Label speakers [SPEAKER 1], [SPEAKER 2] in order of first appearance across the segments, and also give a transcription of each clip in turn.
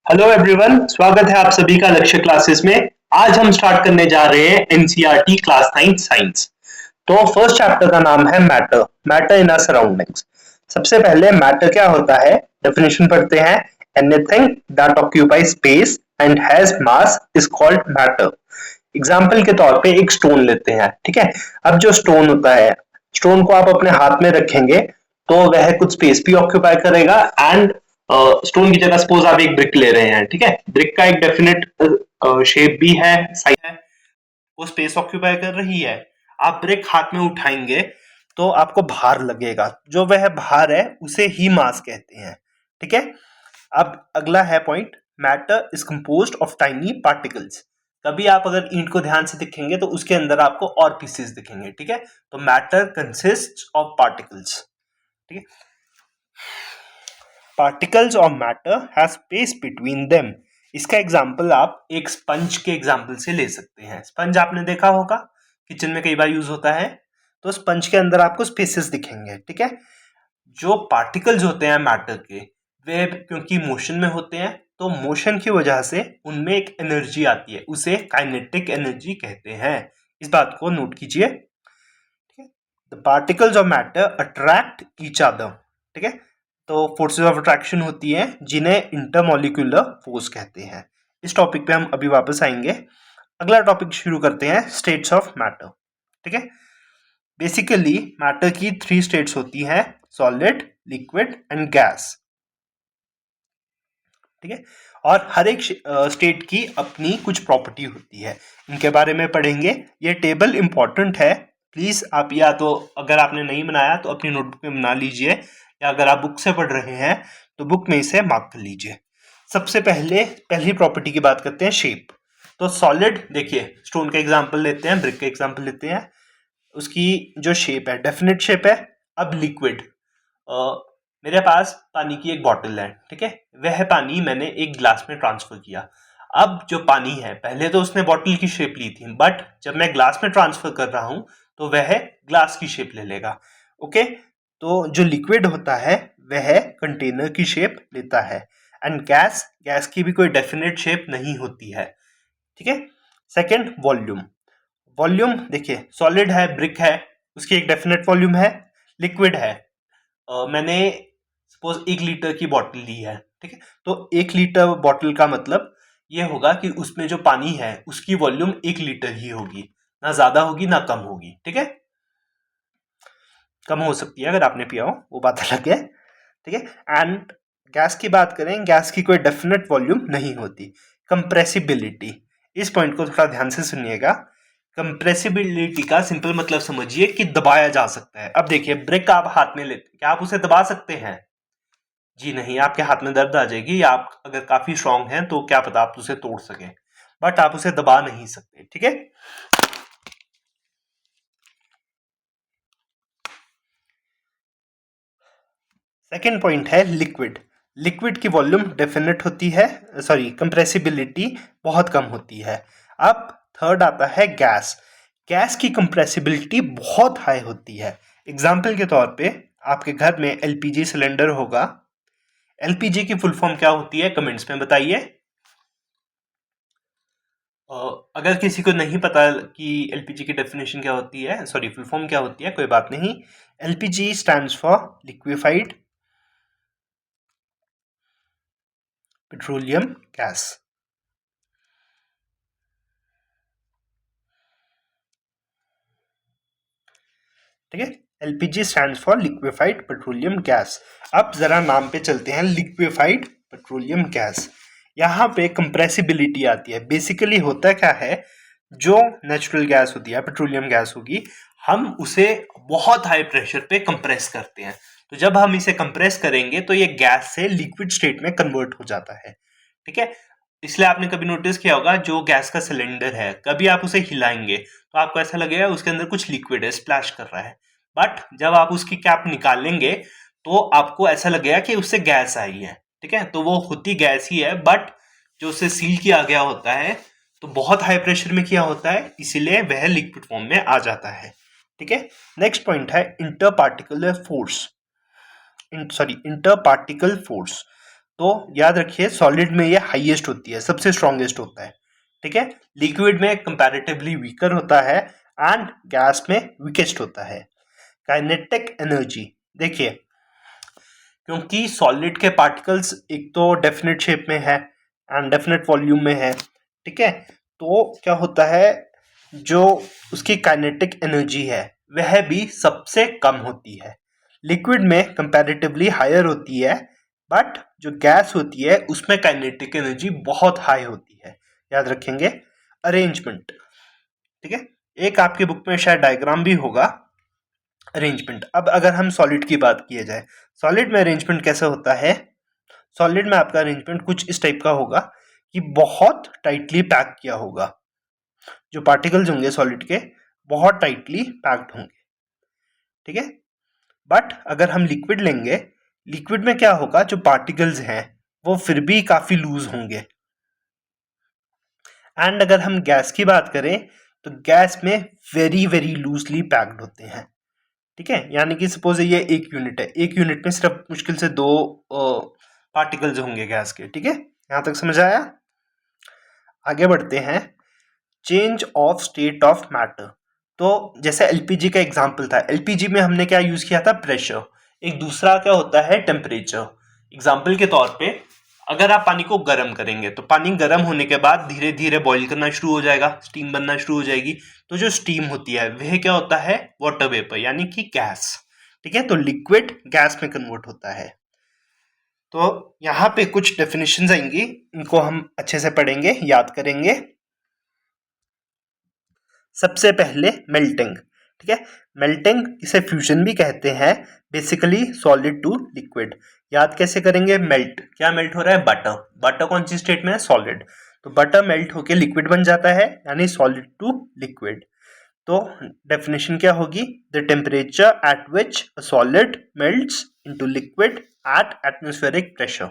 [SPEAKER 1] Hello everyone, स्वागत है आप सभी का लक्ष्य क्लासेस में। आज हम स्टार्ट करने जा रहे हैं एनसीईआरटी क्लास 9 साइंस। तो फर्स्ट चैप्टर का नाम है matter, matter in our surroundings. सबसे पहले मैटर क्या होता है, डेफिनेशन पढ़ते हैं। Anything that occupies space and has mass is called matter. Example के तौर पे एक स्टोन लेते हैं, ठीक है। अब जो स्टोन होता है, स्टोन को आप अपने हाथ में रखेंगे तो वह कुछ स्पेस भी ऑक्यूपाई करेगा एंड स्टोन की जगह सपोज आप एक ब्रिक ले रहे हैं, ठीक है। ब्रिक का एक डेफिनेट शेप भी है, साइज है, वो स्पेस ऑक्यूपाई कर रही है। आप ब्रिक हाथ में उठाएंगे तो आपको भार लगेगा, जो वह भार है उसे ही मास कहते हैं, ठीक है। अब अगला है point, matter is composed of tiny particles. कभी आप अगर ईंट को ध्यान से देखेंगे तो उसके अंदर आपको और पीसेस दिखेंगे, ठीक है। तो मैटर कंसिस्ट ऑफ पार्टिकल्स, ठीक है। Particles of matter have space between them. इसका एग्जांपल आप एक स्पंज के एग्जांपल से ले सकते हैं। स्पंज आपने देखा होगा, किचन में कई बार यूज होता है। तो स्पंज के अंदर आपको स्पेसेस दिखेंगे, ठीक है। जो पार्टिकल्स होते हैं मैटर के, वे क्योंकि मोशन में होते हैं तो मोशन की वजह से उनमें एक एनर्जी आती है, उसे काइनेटिक एनर्जी कहते हैं। इस बात को नोट कीजिए, ठीक है। The particles of matter attract each other, ठीक है। तो फोर्सेस ऑफ अट्रैक्शन होती है जिन्हें इंटरमॉलिक्यूलर फोर्स कहते हैं। इस टॉपिक पे हम अभी वापस आएंगे। अगला टॉपिक शुरू करते हैं, स्टेट्स ऑफ मैटर, ठीक है। बेसिकली मैटर की 3 स्टेट्स होती हैं, सॉलिड, लिक्विड एंड गैस, ठीक है। और हर एक स्टेट की अपनी कुछ प्रॉपर्टी होती है, इनके बारे में पढ़ेंगे। ये टेबल इंपॉर्टेंट है, प्लीज आप या तो अगर आपने नहीं बनाया तो अपनी नोटबुक में बना लीजिए, या अगर आप बुक से पढ़ रहे हैं तो बुक में इसे मार्क कर लीजिए। सबसे पहले पहली प्रॉपर्टी की बात करते हैं, शेप। तो सॉलिड, देखिए स्टोन का एग्जाम्पल लेते हैं, ब्रिक का एग्जाम्पल लेते हैं, उसकी जो शेप है डेफिनेट शेप है। अब लिक्विड, मेरे पास पानी की एक बॉटल है, ठीक है। वह पानी मैंने एक ग्लास में ट्रांसफर किया। अब जो पानी है, पहले तो उसने बॉटल की शेप ली थी, बट जब मैं ग्लास में ट्रांसफर कर रहा हूं तो वह ग्लास की शेप ले लेगा, ओके। तो जो लिक्विड होता है वह कंटेनर की शेप लेता है। एंड गैस, गैस की भी कोई डेफिनेट शेप नहीं होती है, ठीक है। Second, volume. वॉल्यूम देखिए, सॉलिड है, ब्रिक है, उसकी एक डेफिनेट वॉल्यूम है। लिक्विड है, मैंने सपोज 1 लीटर की बॉटल ली है, ठीक है। तो 1 लीटर बॉटल का मतलब ये होगा कि उसमें जो पानी है उसकी वॉल्यूम 1 लीटर ही होगी, ना ज्यादा होगी ना कम होगी, ठीक है। कम हो सकती है अगर आपने पिया हो, वो बात अलग है, ठीक है। एंड गैस की बात करें, गैस की कोई डेफिनेट वॉल्यूम नहीं होती। कंप्रेसिबिलिटी, इस पॉइंट को थोड़ा ध्यान से सुनिएगा। कंप्रेसिबिलिटी का सिंपल मतलब समझिए कि दबाया जा सकता है। अब देखिए, ब्रिक आप हाथ में लेते, क्या आप उसे दबा सकते हैं? जी नहीं, आपके हाथ में दर्द आ जाएगी, या आप अगर काफी स्ट्रांग हैं तो क्या पता आप उसे तोड़ सकें, बट आप उसे दबा नहीं सकते, ठीक है। सेकेंड पॉइंट है लिक्विड। लिक्विड की वॉल्यूम डेफिनेट होती है, सॉरी कंप्रेसिबिलिटी बहुत कम होती है। अब थर्ड आता है गैस। गैस की कंप्रेसिबिलिटी बहुत हाई होती है। एग्जाम्पल के तौर पे आपके घर में एलपीजी सिलेंडर होगा। एलपीजी की फुल फॉर्म क्या होती है, कमेंट्स में बताइए। अगर किसी को नहीं पता कि एलपीजी की डेफिनेशन क्या होती है, सॉरी फुल फॉर्म क्या होती है, कोई बात नहीं। LPG stands for liquefied petroleum gas, ठीक है। LPG stands for liquefied petroleum gas. अब जरा नाम पे चलते हैं, लिक्विफाइड पेट्रोलियम गैस। यहाँ पे कंप्रेसिबिलिटी आती है। बेसिकली होता क्या है, जो नेचुरल गैस होती है, पेट्रोलियम गैस होगी, हम उसे बहुत हाई प्रेशर पे कंप्रेस करते हैं। तो जब हम इसे कंप्रेस करेंगे तो ये गैस से लिक्विड स्टेट में कन्वर्ट हो जाता है, ठीक है। इसलिए आपने कभी नोटिस किया होगा, जो गैस का सिलेंडर है, कभी आप उसे हिलाएंगे तो आपको ऐसा लगेगा उसके अंदर कुछ लिक्विड है, स्प्लैश कर रहा है। बट जब आप उसकी कैप निकालेंगे तो आपको ऐसा लगेगा कि उससे गैस आई है, ठीक है। तो वो होती गैस ही है, बट जो उसे सील किया गया होता है तो बहुत हाई प्रेशर में किया होता है, इसीलिए वह लिक्विड फॉर्म में आ जाता है, ठीक है। नेक्स्ट पॉइंट है inter particular force, sorry inter particle force. तो याद रखिए सॉलिड में ये हाईएस्ट होती है, सबसे स्ट्रॉन्गेस्ट होता है, ठीक है। लिक्विड में कंपैरेटिवली वीकर होता है एंड गैस में वीकेस्ट होता है। काइनेटिक एनर्जी देखिए, क्योंकि सॉलिड के पार्टिकल्स एक तो डेफिनेट शेप में है एंड डेफिनेट वॉल्यूम में है, ठीक है, तो क्या होता है जो उसकी काइनेटिक एनर्जी है वह भी सबसे कम होती है। लिक्विड में कंपैरेटिवली हायर होती है, बट जो गैस होती है उसमें काइनेटिक एनर्जी बहुत हाई होती है। याद रखेंगे। अरेंजमेंट, ठीक है, एक आपके बुक में शायद डायग्राम भी होगा अरेंजमेंट। अब अगर हम सॉलिड की बात किया जाए, सॉलिड में अरेंजमेंट कैसा होता है? सॉलिड में आपका अरेंजमेंट कुछ इस टाइप का होगा कि बहुत टाइटली पैक किया होगा, जो पार्टिकल्स होंगे सॉलिड के बहुत टाइटली पैक्ड होंगे, ठीक है। बट अगर हम लिक्विड लेंगे, लिक्विड में क्या होगा, जो पार्टिकल्स हैं वो फिर भी काफी लूज होंगे। एंड अगर हम गैस की बात करें तो गैस में वेरी वेरी लूजली पैक्ड होते हैं, ठीक है। यानी कि सपोज ये एक यूनिट है, एक यूनिट में सिर्फ मुश्किल से 2 पार्टिकल्स होंगे गैस के, ठीक है। यहां तक समझ आया? आगे बढ़ते हैं। Change of state of matter, तो जैसे एलपीजी का एग्जांपल था, एलपीजी में हमने क्या यूज किया था? प्रेशर। एक दूसरा क्या होता है? टेम्परेचर। एग्जांपल के तौर पे अगर आप पानी को गर्म करेंगे तो पानी गर्म होने के बाद धीरे धीरे बॉईल करना शुरू हो जाएगा, स्टीम बनना शुरू हो जाएगी। तो जो स्टीम होती है वह क्या होता है? वाटर वेपर, यानी कि गैस, ठीक है। तो लिक्विड गैस में कन्वर्ट होता है। तो यहाँ पे कुछ डेफिनेशंस आएंगी, इनको हम अच्छे से पढ़ेंगे, याद करेंगे। सबसे पहले मेल्टिंग, ठीक है। मेल्टिंग इसे फ्यूजन भी कहते हैं, बेसिकली सॉलिड टू लिक्विड। याद कैसे करेंगे? मेल्ट, क्या मेल्ट हो रहा है? बटर। बटर कौन सी स्टेट में है? सॉलिड। तो बटर मेल्ट होके लिक्विड बन जाता है, यानी सॉलिड टू लिक्विड। तो डेफिनेशन क्या होगी? The temperature at which a solid melts into liquid at atmospheric pressure,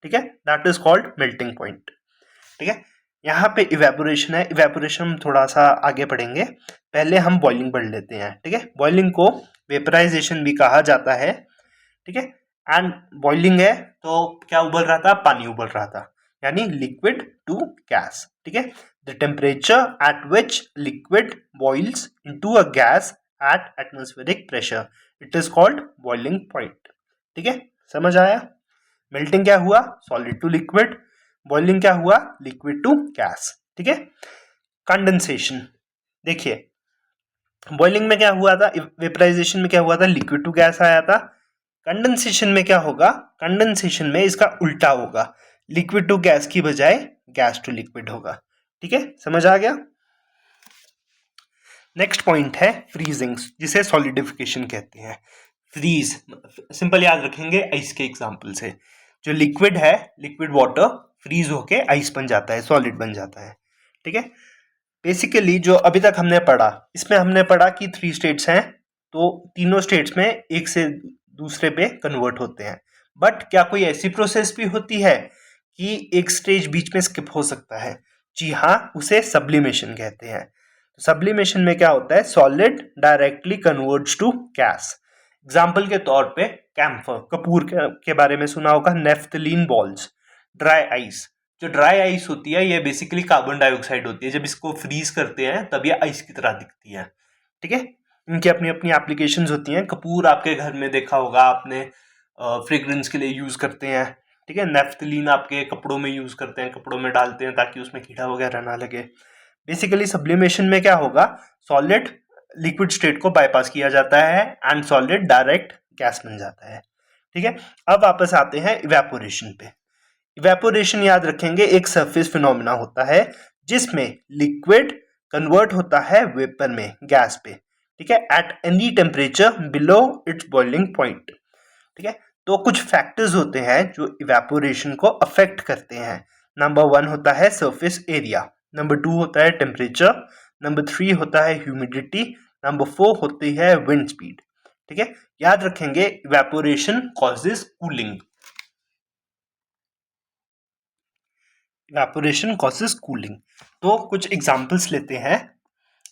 [SPEAKER 1] ठीक है, that is called melting point, ठीक है। यहाँ पे इवेपोरेशन है, इवेपोरेशन हम थोड़ा सा आगे पढ़ेंगे, पहले हम बॉइलिंग पढ़ लेते हैं, ठीक है। बॉइलिंग को वेपराइजेशन भी कहा जाता है, ठीक है। एंड बॉइलिंग है तो क्या उबल रहा था? पानी उबल रहा था, यानी लिक्विड टू गैस, ठीक है। The temperature at which liquid boils into a gas at atmospheric pressure, it is called boiling point, ठीक है। समझ आया? मेल्टिंग क्या हुआ? Solid to liquid. बॉइलिंग क्या हुआ? लिक्विड टू गैस, ठीक है। कंडेंसेशन देखिए, बॉइलिंग में क्या हुआ था? वेपराइजेशन में क्या हुआ था? लिक्विड टू गैस आया था। कंडेंसेशन में क्या होगा? कंडेंसेशन में इसका उल्टा होगा, लिक्विड टू गैस की बजाय गैस टू लिक्विड होगा, ठीक है। समझ आ गया? नेक्स्ट पॉइंट है फ्रीजिंग, जिसे सॉलिडिफिकेशन कहते हैं। फ्रीज सिंपल याद रखेंगे आइस के एग्जांपल से। जो लिक्विड है, लिक्विड वाटर फ्रीज होके आइस बन जाता है, सॉलिड बन जाता है, ठीक है। बेसिकली जो अभी तक हमने पढ़ा, इसमें हमने पढ़ा कि 3 स्टेट्स हैं, तो तीनों स्टेट्स में एक से दूसरे पे कन्वर्ट होते हैं। बट क्या कोई ऐसी प्रोसेस भी होती है कि एक स्टेज बीच में स्किप हो सकता है? जी हाँ, उसे सब्लिमेशन कहते हैं। सब्लिमेशन में क्या होता है? Solid directly converts to gas. Example के तौर पे कैम्फर, कपूर के बारे में सुना होगा, नेफ्थलीन बॉल्स, ड्राई आइस। जो ड्राई आइस होती है ये बेसिकली कार्बन डाइऑक्साइड होती है, जब इसको फ्रीज करते हैं तब ये आइस की तरह दिखती है, ठीक है। इनकी अपनी अपनी एप्लीकेशंस होती हैं। कपूर आपके घर में देखा होगा आपने, फ्रेग्रेंस के लिए यूज करते हैं, ठीक है। नेफ्थलीन आपके कपड़ों में यूज करते हैं, कपड़ों में डालते हैं ताकि उसमें कीड़ा वगैरह ना लगे। बेसिकली सब्लिमेशन में क्या होगा? सॉलिड लिक्विड स्टेट को बाईपास किया जाता है एंड सॉलिड डायरेक्ट गैस बन जाता है, ठीक है। अब वापस आते हैं इवेपोरेशन पे। इवेपोरेशन याद रखेंगे एक सरफेस फिनोमिना होता है जिसमें लिक्विड कन्वर्ट होता है वेपर में, गैस पे, ठीक है, at any temperature below it's boiling point, ठीक है। तो कुछ फैक्टर्स होते हैं जो इवेपोरेशन को अफेक्ट करते हैं। नंबर 1 होता है सरफेस एरिया, नंबर 2 होता है टेम्परेचर, नंबर 3 होता है ह्यूमिडिटी, नंबर 4 होती है विंड स्पीड, ठीक है। याद रखेंगे evaporation causes cooling, evaporation causes cooling. तो कुछ एग्जांपल्स लेते हैं।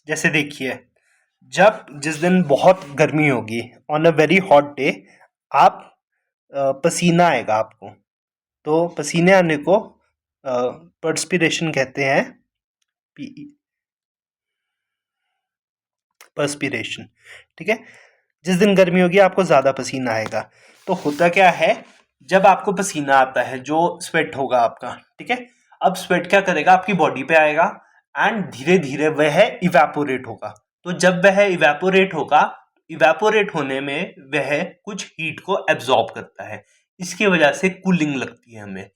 [SPEAKER 1] जैसे देखिए, जब जिस दिन बहुत गर्मी होगी, on a very hot day, आप पसीना आएगा आपको, तो पसीने आने को पर्सपिरेशन कहते हैं, पर्सपिरेशन। ठीक है, जिस दिन गर्मी होगी आपको ज़्यादा पसीना आएगा। तो होता क्या है, जब आपको पसीना आता है, जो स्वेट होगा आपका, ठीक है, अब स्वेट क्या करेगा, आपकी बॉडी पे आएगा एंड धीरे धीरे वह इवेपोरेट होगा। तो जब वह इवेपोरेट होगा, इवेपोरेट होने में वह कुछ हीट को एब्जॉर्ब करता है, इसकी वजह से कूलिंग लगती है हमें।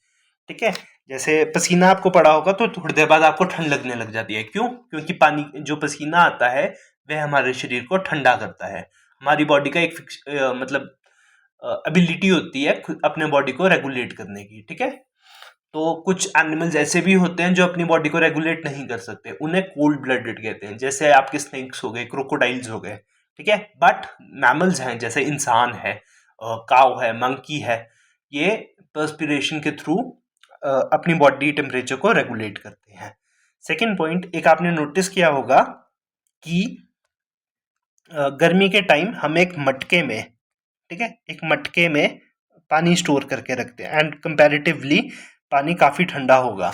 [SPEAKER 1] ठीक है, जैसे पसीना आपको पड़ा होगा तो थोड़ी देर बाद आपको ठंड लगने लग जाती है। क्यों? क्योंकि पानी, जो पसीना आता है वह हमारे शरीर को ठंडा करता है। हमारी बॉडी का एक मतलब एबिलिटी होती है अपने बॉडी को रेगुलेट करने की। ठीक है, तो कुछ एनिमल्स ऐसे भी होते हैं जो अपनी बॉडी को रेगुलेट नहीं कर सकते, उन्हें कोल्ड ब्लडेड कहते हैं, जैसे आपके स्नेक्स हो गए, क्रोकोडाइल्स हो गए। ठीक है, बट मैमल्स हैं, जैसे इंसान है, काऊ है, मंकी है, ये पर्सपिरेशन के थ्रू अपनी बॉडी टेम्परेचर को रेगुलेट करते हैं। सेकेंड पॉइंट, एक आपने नोटिस किया होगा कि गर्मी के टाइम हम एक मटके में, ठीक है, एक मटके में पानी स्टोर करके रखते हैं एंड कंपैरेटिवली पानी काफ़ी ठंडा होगा।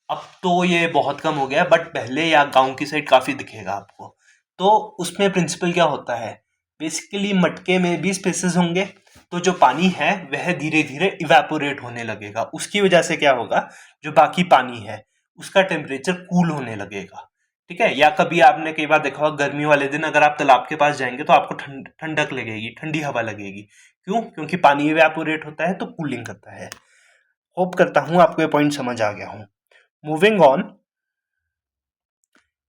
[SPEAKER 1] अब तो ये बहुत कम हो गया, बट पहले या गांव की साइड काफ़ी दिखेगा आपको। तो उसमें प्रिंसिपल क्या होता है, बेसिकली मटके में भी स्पेसेस होंगे, तो जो पानी है वह धीरे धीरे इवेपोरेट होने लगेगा। उसकी वजह से क्या होगा, जो बाकी पानी है उसका टेम्परेचर कूल होने लगेगा। ठीक है, या कभी आपने कई बार देखा होगा गर्मी वाले दिन अगर आप तालाब के पास जाएंगे तो आपको ठंडक लगेगी, ठंडी हवा लगेगी। क्यों? क्योंकि पानी इवेपोरेट होता है तो कूलिंग करता है। होप करता हूं आपको ये पॉइंट समझ आ गया हूं। मूविंग ऑन,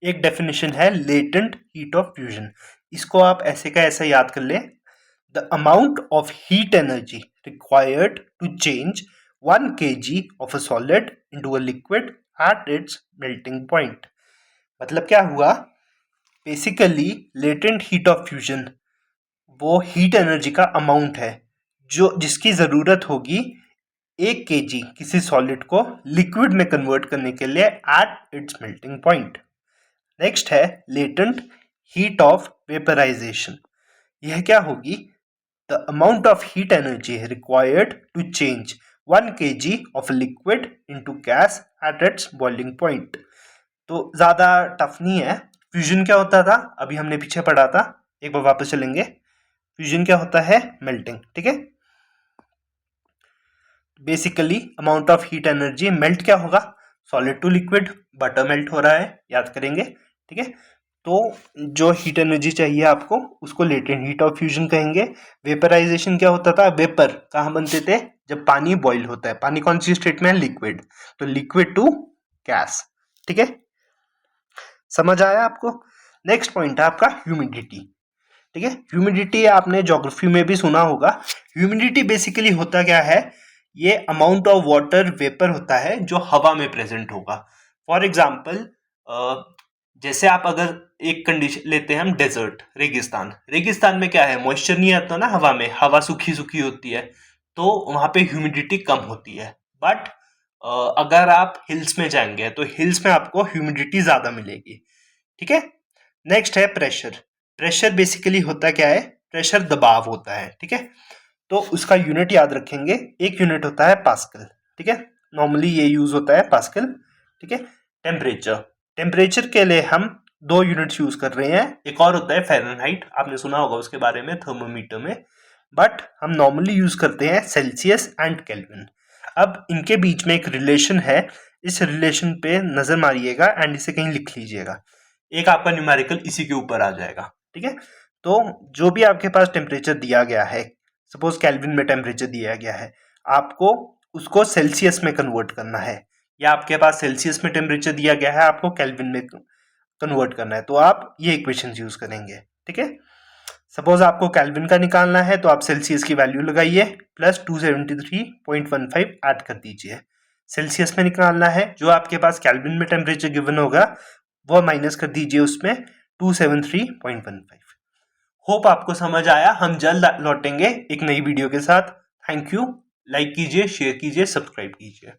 [SPEAKER 1] एक डेफिनेशन है लेटेंट हीट ऑफ फ्यूजन। इसको आप ऐसे का ऐसा याद कर लें, the amount of heat energy required to change 1 kg of a solid into a liquid at its melting point. मतलब क्या हुआ, basically latent heat of fusion वो हीट एनर्जी का अमाउंट है जो जिसकी ज़रूरत होगी 1 kg किसी सॉलिड को लिक्विड में कन्वर्ट करने के लिए at its melting point. Next है लेटेंट हीट ऑफ वेपराइजेशन। यह क्या होगी, the amount of heat energy required to change 1 kg of liquid into gas at its boiling point. तो ज़्यादा टफ नहीं है। फ्यूजन क्या होता था, अभी हमने पीछे पढ़ा था, एक बार वापस चलेंगे। फ्यूजन क्या होता है, मेल्टिंग। ठीक है, basically amount of heat energy, melt क्या होगा, solid to liquid, butter melt हो रहा है, याद करेंगे। ठीक है, तो जो हीट एनर्जी चाहिए आपको उसको लेटेंट हीट ऑफ फ्यूजन कहेंगे। वेपराइजेशन क्या होता था, वेपर कहाँ बनते थे, जब पानी बॉईल होता है। पानी कौन सी स्टेट में है, लिक्विड, तो लिक्विड टू गैस। ठीक है, समझ आया आपको। नेक्स्ट पॉइंट है आपका ह्यूमिडिटी। ठीक है, ह्यूमिडिटी आपने ज्योग्राफी में भी सुना होगा। ह्यूमिडिटी बेसिकली होता क्या है, ये अमाउंट ऑफ वाटर वेपर होता है जो हवा में प्रेजेंट होगा। फॉर एग्जाम्पल, जैसे आप अगर एक कंडीशन लेते हैं हम, डेजर्ट, रेगिस्तान। रेगिस्तान में क्या है, मॉइस्चर नहीं आता ना हवा में, हवा सूखी सूखी होती है, तो वहां पे ह्यूमिडिटी कम होती है। बट अगर आप हिल्स में जाएंगे तो हिल्स में आपको ह्यूमिडिटी ज्यादा मिलेगी। ठीक है, नेक्स्ट है प्रेशर। प्रेशर बेसिकली होता क्या है, प्रेशर दबाव होता है। ठीक है, तो उसका यूनिट याद रखेंगे, एक यूनिट होता है पास्कल। ठीक है, नॉर्मली ये यूज होता है पास्कल। ठीक है, टेम्परेचर, टेम्परेचर के लिए हम 2 यूनिट्स यूज कर रहे हैं, एक और होता है फ़ारेनहाइट, आपने सुना होगा उसके बारे में थर्मोमीटर में, बट हम नॉर्मली यूज करते हैं सेल्सियस एंड केल्विन। अब इनके बीच में एक रिलेशन है, इस रिलेशन पे नजर मारिएगा एंड इसे कहीं लिख लीजिएगा, एक आपका न्यूमेरिकल इसी के ऊपर आ जाएगा। ठीक है, तो जो भी आपके पास टेम्परेचर दिया गया है, सपोज केल्विन में टेम्परेचर दिया गया है, आपको उसको सेल्सियस में कन्वर्ट करना है, या आपके पास सेल्सियस में टेम्परेचर दिया गया है, आपको केल्विन में कन्वर्ट करना है, तो आप ये इक्वेशन यूज करेंगे। ठीक है, सपोज आपको केल्विन का निकालना है तो आप सेल्सियस की वैल्यू लगाइए प्लस 273.15 ऐड कर दीजिए। सेल्सियस में निकालना है, जो आपके पास केल्विन में टेम्परेचर गिवन होगा वो माइनस कर दीजिए उसमें 273.15। होप आपको समझ आया। हम जल्द लौटेंगे एक नई वीडियो के साथ। थैंक यू, लाइक कीजिए, शेयर कीजिए, सब्सक्राइब कीजिए।